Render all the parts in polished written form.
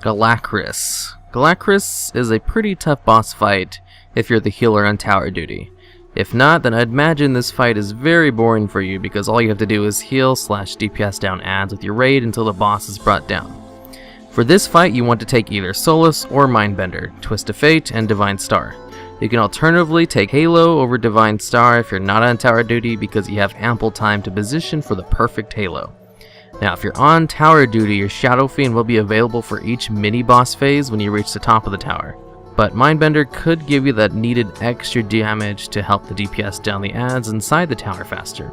Galakras. Galakras is a pretty tough boss fight if you're the healer on tower duty. If not, then I'd imagine this fight is very boring for you because all you have to do is heal / DPS down adds with your raid until the boss is brought down. For this fight you want to take either Solace or Mindbender, Twist of Fate, and Divine Star. You can alternatively take Halo over Divine Star if you're not on tower duty because you have ample time to position for the perfect Halo. Now if you're on tower duty, your Shadow Fiend will be available for each mini-boss phase when you reach the top of the tower. But Mindbender could give you that needed extra damage to help the DPS down the adds inside the tower faster.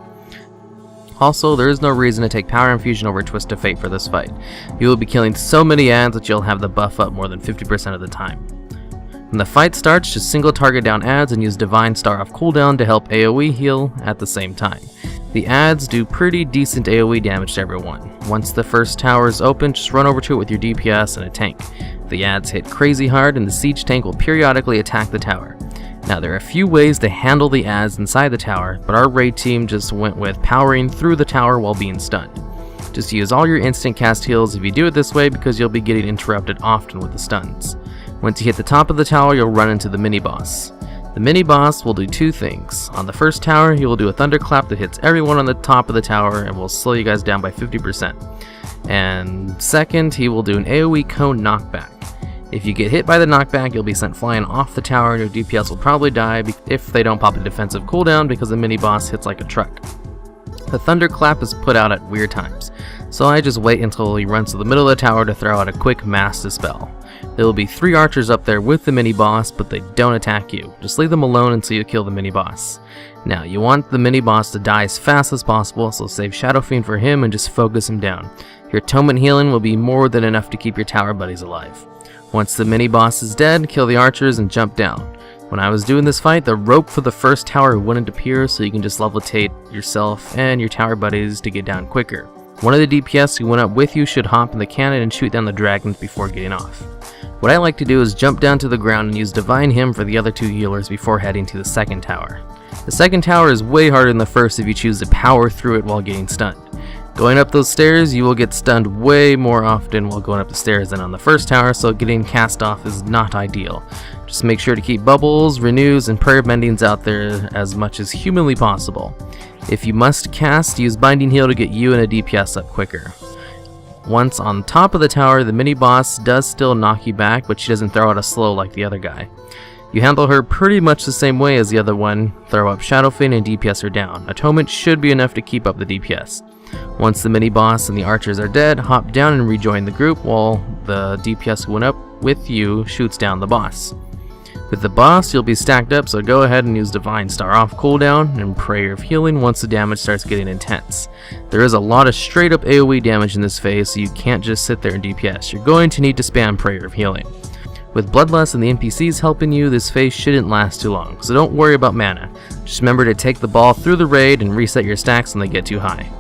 Also, there is no reason to take Power Infusion over Twist of Fate for this fight. You will be killing so many adds that you'll have the buff up more than 50% of the time. When the fight starts, just single target down adds and use Divine Star off cooldown to help AoE heal at the same time. The adds do pretty decent AoE damage to everyone. Once the first tower is open, just run over to it with your DPS and a tank. The adds hit crazy hard and the siege tank will periodically attack the tower. Now there are a few ways to handle the adds inside the tower, but our raid team just went with powering through the tower while being stunned. Just use all your instant cast heals if you do it this way because you'll be getting interrupted often with the stuns. Once you hit the top of the tower, you'll run into the mini-boss. The mini-boss will do two things. On the first tower, he will do a thunderclap that hits everyone on the top of the tower and will slow you guys down by 50%. And second, he will do an AoE cone knockback. If you get hit by the knockback, you'll be sent flying off the tower and your DPS will probably die if they don't pop a defensive cooldown because the mini-boss hits like a truck. The thunderclap is put out at weird times, so I just wait until he runs to the middle of the tower to throw out a quick mass dispel. There will be 3 archers up there with the mini-boss, but they don't attack you. Just leave them alone until you kill the mini-boss. Now, you want the mini-boss to die as fast as possible, so save Shadow Fiend for him and just focus him down. Your Atonement healing will be more than enough to keep your tower buddies alive. Once the mini-boss is dead, kill the archers and jump down. When I was doing this fight, the rope for the first tower wouldn't appear, so you can just levitate yourself and your tower buddies to get down quicker. One of the DPS who went up with you should hop in the cannon and shoot down the dragons before getting off. What I like to do is jump down to the ground and use Divine Hymn for the other 2 healers before heading to the second tower. The second tower is way harder than the first if you choose to power through it while getting stunned. Going up those stairs, you will get stunned way more often while going up the stairs than on the first tower, so getting cast off is not ideal. Just make sure to keep bubbles, renews, and prayer bendings out there as much as humanly possible. If you must cast, use Binding Heal to get you and a DPS up quicker. Once on top of the tower, the mini-boss does still knock you back, but she doesn't throw out a slow like the other guy. You handle her pretty much the same way as the other one, throw up Shadow Fiend and DPS her down. Atonement should be enough to keep up the DPS. Once the mini-boss and the archers are dead, hop down and rejoin the group while the DPS who went up with you shoots down the boss. With the boss, you'll be stacked up, so go ahead and use Divine Star off cooldown and Prayer of Healing once the damage starts getting intense. There is a lot of straight up AoE damage in this phase, so you can't just sit there and DPS. You're going to need to spam Prayer of Healing. With Bloodlust and the NPCs helping you, this phase shouldn't last too long, so don't worry about mana. Just remember to take the ball through the raid and reset your stacks when they get too high.